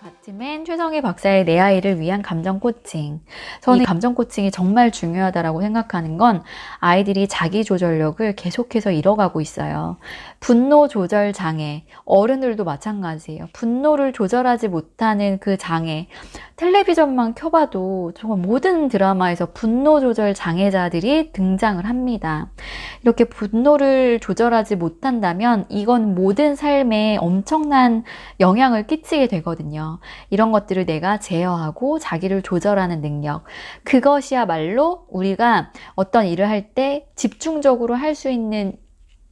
가트맨 최성희 박사의 내 아이를 위한 감정 코칭. 저는 이 감정 코칭이 정말 중요하다고 생각하는 건 아이들이 자기 조절력을 계속해서 잃어가고 있어요. 분노 조절 장애, 어른들도 마찬가지예요. 분노를 조절하지 못하는 그 장애. 텔레비전만 켜봐도 정말 모든 드라마에서 분노 조절 장애자들이 등장을 합니다. 이렇게 분노를 조절하지 못한다면 이건 모든 삶에 엄청난 영향을 끼치게 되거든요. 이런 것들을 내가 제어하고 자기를 조절하는 능력. 그것이야말로 우리가 어떤 일을 할 때 집중적으로 할 수 있는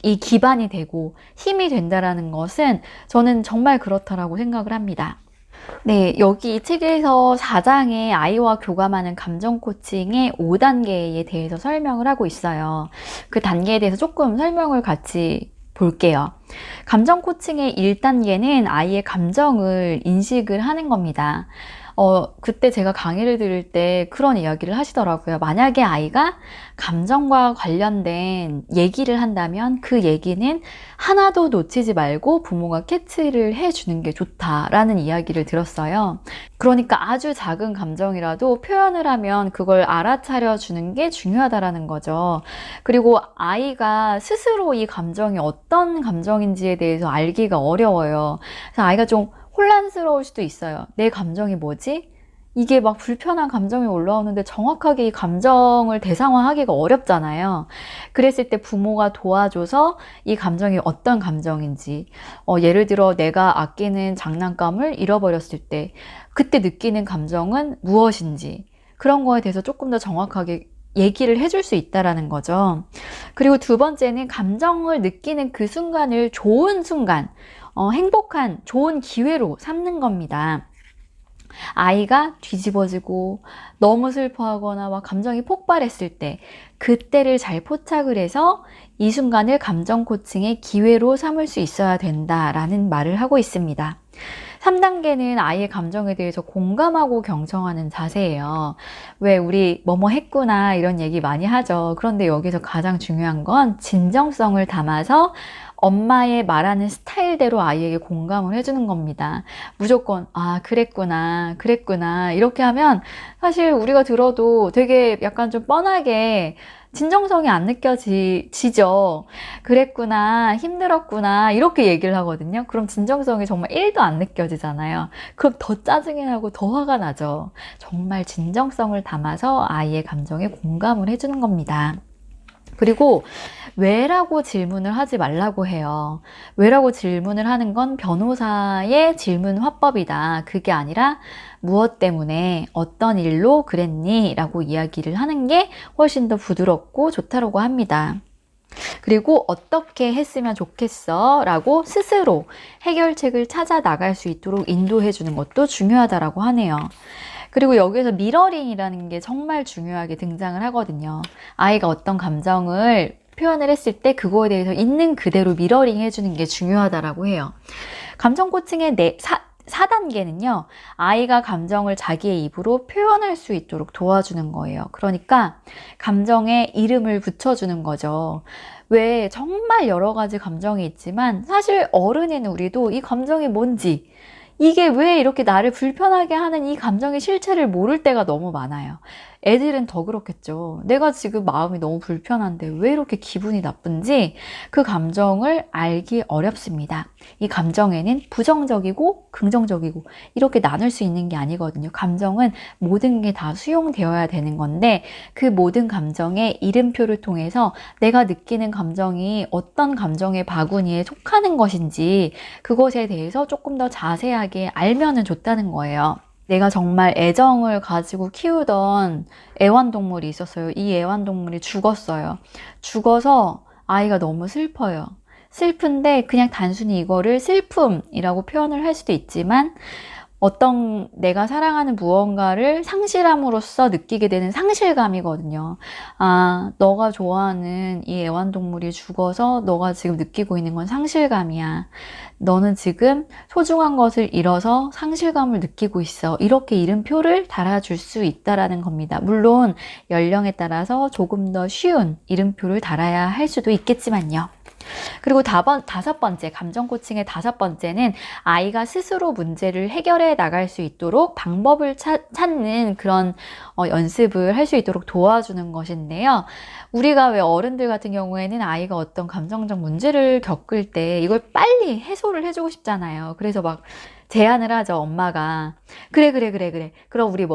이 기반이 되고 힘이 된다라는 것은 저는 정말 그렇다라고 생각을 합니다. 네, 여기 이 책에서 4장의 아이와 교감하는 감정 코칭의 5단계에 대해서 설명을 하고 있어요. 그 단계에 대해서 조금 설명을 같이 볼게요. 감정 코칭의 1단계는 아이의 감정을 인식을 하는 겁니다. 그때 제가 강의를 들을 때 그런 이야기를 하시더라고요. 만약에 아이가 감정과 관련된 얘기를 한다면 그 얘기는 하나도 놓치지 말고 부모가 캐치를 해주는 게 좋다라는 이야기를 들었어요. 그러니까 아주 작은 감정이라도 표현을 하면 그걸 알아차려 주는 게 중요하다라는 거죠. 그리고 아이가 스스로 이 감정이 어떤 감정인지에 대해서 알기가 어려워요. 그래서 아이가 좀 혼란스러울 수도 있어요. 내 감정이 뭐지? 이게 막 불편한 감정이 올라오는데 정확하게 이 감정을 대상화하기가 어렵잖아요. 그랬을 때 부모가 도와줘서 이 감정이 어떤 감정인지, 예를 들어 내가 아끼는 장난감을 잃어버렸을 때 그때 느끼는 감정은 무엇인지, 그런 거에 대해서 조금 더 정확하게 얘기를 해줄 수 있다라는 거죠. 그리고 두 번째는 감정을 느끼는 그 순간을 좋은 순간, 행복한 좋은 기회로 삼는 겁니다. 아이가 뒤집어지고 너무 슬퍼하거나 막 감정이 폭발했을 때 그때를 잘 포착을 해서 이 순간을 감정 코칭의 기회로 삼을 수 있어야 된다라는 말을 하고 있습니다. 3단계는 아이의 감정에 대해서 공감하고 경청하는 자세예요. 왜 우리 뭐뭐 했구나 이런 얘기 많이 하죠. 그런데 여기서 가장 중요한 건 진정성을 담아서 엄마의 말하는 스타일대로 아이에게 공감을 해주는 겁니다. 무조건 그랬구나 이렇게 하면 사실 우리가 들어도 되게 약간 좀 뻔하게 진정성이 안 느껴지죠. 그랬구나, 힘들었구나 이렇게 얘기를 하거든요. 그럼 진정성이 정말 1도 안 느껴지잖아요. 그럼 더 짜증이 나고 더 화가 나죠. 정말 진정성을 담아서 아이의 감정에 공감을 해주는 겁니다. 그리고 왜라고 질문을 하지 말라고 해요. 왜라고 질문을 하는 건 변호사의 질문 화법이다. 그게 아니라 무엇 때문에 어떤 일로 그랬니? 라고 이야기를 하는 게 훨씬 더 부드럽고 좋다고 합니다. 그리고 어떻게 했으면 좋겠어? 라고 스스로 해결책을 찾아 나갈 수 있도록 인도해 주는 것도 중요하다고 하네요. 그리고 여기서 미러링이라는 게 정말 중요하게 등장을 하거든요. 아이가 어떤 감정을 표현을 했을 때 그거에 대해서 있는 그대로 미러링 해주는 게 중요하다고 해요. 감정 코칭의 4단계는요. 아이가 감정을 자기의 입으로 표현할 수 있도록 도와주는 거예요. 그러니까 감정에 이름을 붙여주는 거죠. 왜 정말 여러 가지 감정이 있지만 사실 어른인 우리도 이 감정이 뭔지, 이게 왜 이렇게 나를 불편하게 하는 이 감정의 실체를 모를 때가 너무 많아요. 애들은 더 그렇겠죠. 내가 지금 마음이 너무 불편한데 왜 이렇게 기분이 나쁜지 그 감정을 알기 어렵습니다. 이 감정에는 부정적이고 긍정적이고 이렇게 나눌 수 있는 게 아니거든요. 감정은 모든 게 다 수용되어야 되는 건데 그 모든 감정의 이름표를 통해서 내가 느끼는 감정이 어떤 감정의 바구니에 속하는 것인지 그것에 대해서 조금 더 자세하게 알면은 좋다는 거예요. 내가 정말 애정을 가지고 키우던 애완동물이 있었어요. 이 애완동물이 죽었어요. 죽어서 아이가 너무 슬퍼요. 슬픈데 그냥 단순히 이거를 슬픔이라고 표현을 할 수도 있지만 어떤 내가 사랑하는 무언가를 상실함으로써 느끼게 되는 상실감이거든요. 너가 좋아하는 이 애완동물이 죽어서 너가 지금 느끼고 있는 건 상실감이야. 너는 지금 소중한 것을 잃어서 상실감을 느끼고 있어. 이렇게 이름표를 달아줄 수 있다라는 겁니다. 물론 연령에 따라서 조금 더 쉬운 이름표를 달아야 할 수도 있겠지만요. 그리고 다섯 번째, 감정 코칭의 다섯 번째는 아이가 스스로 문제를 해결해 나갈 수 있도록 방법을 찾는 그런 연습을 할 수 있도록 도와주는 것인데요. 우리가 왜 어른들 같은 경우에는 아이가 어떤 감정적 문제를 겪을 때 이걸 빨리 해소를 해주고 싶잖아요. 그래서 막 제안을 하죠, 엄마가. 그래. 그럼 우리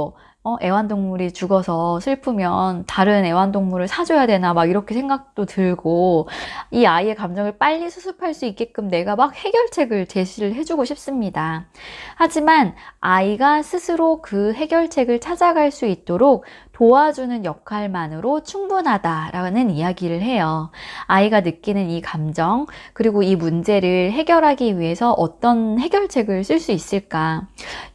애완동물이 죽어서 슬프면 다른 애완동물을 사줘야 되나 막 이렇게 생각도 들고, 이 아이의 감정을 빨리 수습할 수 있게끔 내가 막 해결책을 제시를 해주고 싶습니다. 하지만 아이가 스스로 그 해결책을 찾아갈 수 있도록 도와주는 역할만으로 충분하다라는 이야기를 해요. 아이가 느끼는 이 감정, 그리고 이 문제를 해결하기 위해서 어떤 해결책을 쓸 수 있을까?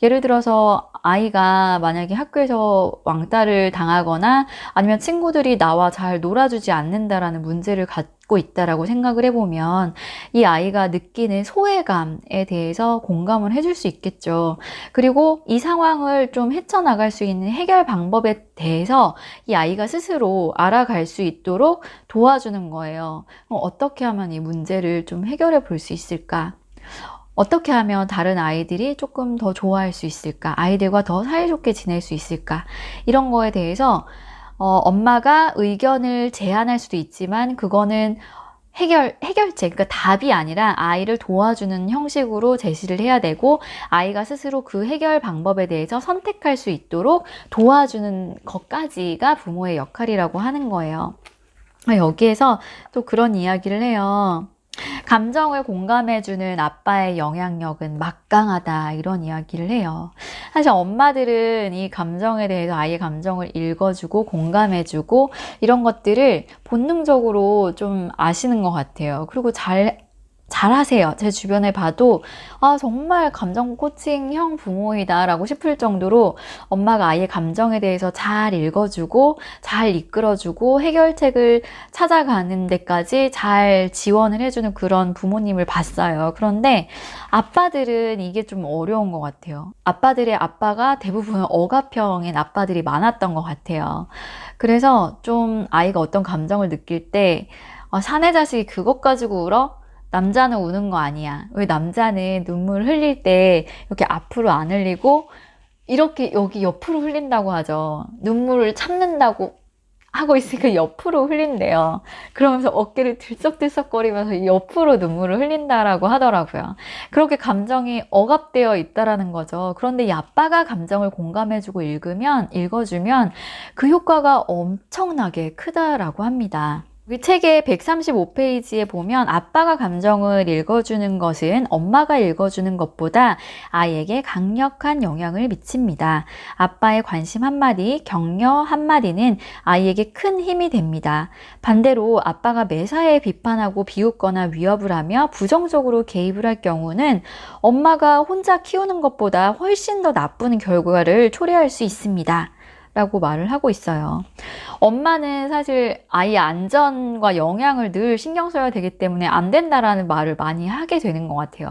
예를 들어서 아이가 만약에 학교에서 왕따를 당하거나 아니면 친구들이 나와 잘 놀아주지 않는다라는 문제를 갖고 있다라고 생각을 해보면 이 아이가 느끼는 소외감에 대해서 공감을 해줄 수 있겠죠. 그리고 이 상황을 좀 헤쳐나갈 수 있는 해결 방법에 대해서 이 아이가 스스로 알아갈 수 있도록 도와주는 거예요. 어떻게 하면 이 문제를 좀 해결해 볼 수 있을까? 어떻게 하면 다른 아이들이 조금 더 좋아할 수 있을까? 아이들과 더 사이좋게 지낼 수 있을까? 이런 거에 대해서 엄마가 의견을 제안할 수도 있지만 그거는 해결책, 그러니까 답이 아니라 아이를 도와주는 형식으로 제시를 해야 되고, 아이가 스스로 그 해결 방법에 대해서 선택할 수 있도록 도와주는 것까지가 부모의 역할이라고 하는 거예요. 여기에서 또 그런 이야기를 해요. 감정을 공감해주는 아빠의 영향력은 막강하다, 이런 이야기를 해요. 사실 엄마들은 이 감정에 대해서 아이의 감정을 읽어주고 공감해주고 이런 것들을 본능적으로 좀 아시는 것 같아요. 그리고 잘하세요. 제 주변에 봐도 정말 감정 코칭형 부모이다 라고 싶을 정도로 엄마가 아이의 감정에 대해서 잘 읽어주고 잘 이끌어주고 해결책을 찾아가는 데까지 잘 지원을 해주는 그런 부모님을 봤어요. 그런데 아빠들은 이게 좀 어려운 것 같아요. 아빠들의 아빠가 대부분 억압형인 아빠들이 많았던 것 같아요. 그래서 좀 아이가 어떤 감정을 느낄 때 사내 자식이 그것 가지고 울어? 남자는 우는 거 아니야. 왜 남자는 눈물 흘릴 때 이렇게 앞으로 안 흘리고 이렇게 여기 옆으로 흘린다고 하죠. 눈물을 참는다고 하고 있으니까 옆으로 흘린대요. 그러면서 어깨를 들썩들썩거리면서 옆으로 눈물을 흘린다라고 하더라고요. 그렇게 감정이 억압되어 있다라는 거죠. 그런데 이 아빠가 감정을 공감해주고 읽어주면 그 효과가 엄청나게 크다라고 합니다. 이 책의 135페이지에 보면 아빠가 감정을 읽어주는 것은 엄마가 읽어주는 것보다 아이에게 강력한 영향을 미칩니다. 아빠의 관심 한마디, 격려 한마디는 아이에게 큰 힘이 됩니다. 반대로 아빠가 매사에 비판하고 비웃거나 위협을 하며 부정적으로 개입을 할 경우는 엄마가 혼자 키우는 것보다 훨씬 더 나쁜 결과를 초래할 수 있습니다. 라고 말을 하고 있어요. 엄마는 사실 아이의 안전과 영양을 늘 신경 써야 되기 때문에 안 된다라는 말을 많이 하게 되는 것 같아요.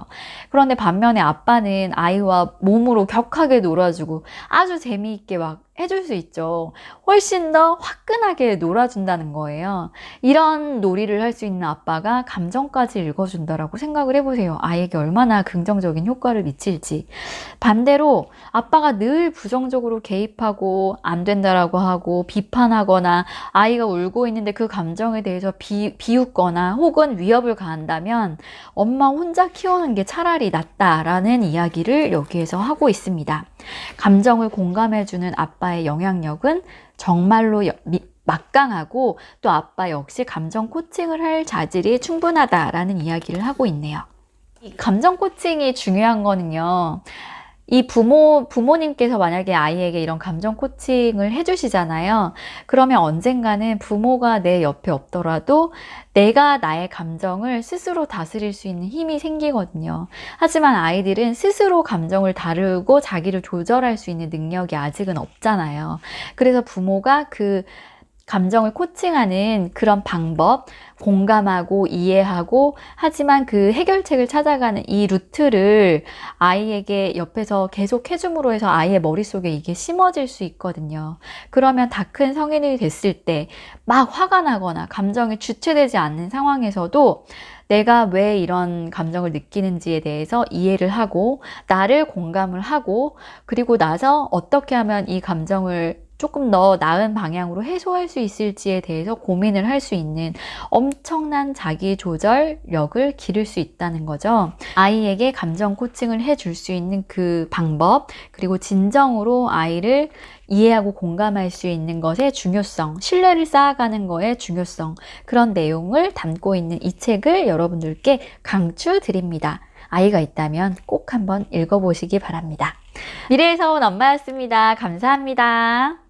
그런데 반면에 아빠는 아이와 몸으로 격하게 놀아주고 아주 재미있게 막 해줄 수 있죠. 훨씬 더 화끈하게 놀아준다는 거예요. 이런 놀이를 할 수 있는 아빠가 감정까지 읽어준다라고 생각을 해보세요. 아이에게 얼마나 긍정적인 효과를 미칠지. 반대로 아빠가 늘 부정적으로 개입하고 안 된다라고 하고 비판하거나 아이가 울고 있는데 그 감정에 대해서 비웃거나 혹은 위협을 가한다면 엄마 혼자 키우는 게 차라리 낫다라는 이야기를 여기에서 하고 있습니다. 감정을 공감해주는 아빠의 영향력은 정말로 막강하고 또 아빠 역시 감정 코칭을 할 자질이 충분하다라는 이야기를 하고 있네요. 이 감정 코칭이 중요한 거는요. 이 부모님께서 만약에 아이에게 이런 감정 코칭을 해주시잖아요. 그러면 언젠가는 부모가 내 옆에 없더라도 내가 나의 감정을 스스로 다스릴 수 있는 힘이 생기거든요. 하지만 아이들은 스스로 감정을 다루고 자기를 조절할 수 있는 능력이 아직은 없잖아요. 그래서 부모가 그 감정을 코칭하는 그런 방법, 공감하고 이해하고 하지만 그 해결책을 찾아가는 이 루트를 아이에게 옆에서 계속 해줌으로 해서 아이의 머릿속에 이게 심어질 수 있거든요. 그러면 다 큰 성인이 됐을 때 막 화가 나거나 감정이 주체되지 않는 상황에서도 내가 왜 이런 감정을 느끼는지에 대해서 이해를 하고 나를 공감을 하고 그리고 나서 어떻게 하면 이 감정을 조금 더 나은 방향으로 해소할 수 있을지에 대해서 고민을 할 수 있는 엄청난 자기 조절력을 기를 수 있다는 거죠. 아이에게 감정 코칭을 해줄 수 있는 그 방법, 그리고 진정으로 아이를 이해하고 공감할 수 있는 것의 중요성, 신뢰를 쌓아가는 것의 중요성, 그런 내용을 담고 있는 이 책을 여러분들께 강추드립니다. 아이가 있다면 꼭 한번 읽어보시기 바랍니다. 미래에서 온 엄마였습니다. 감사합니다.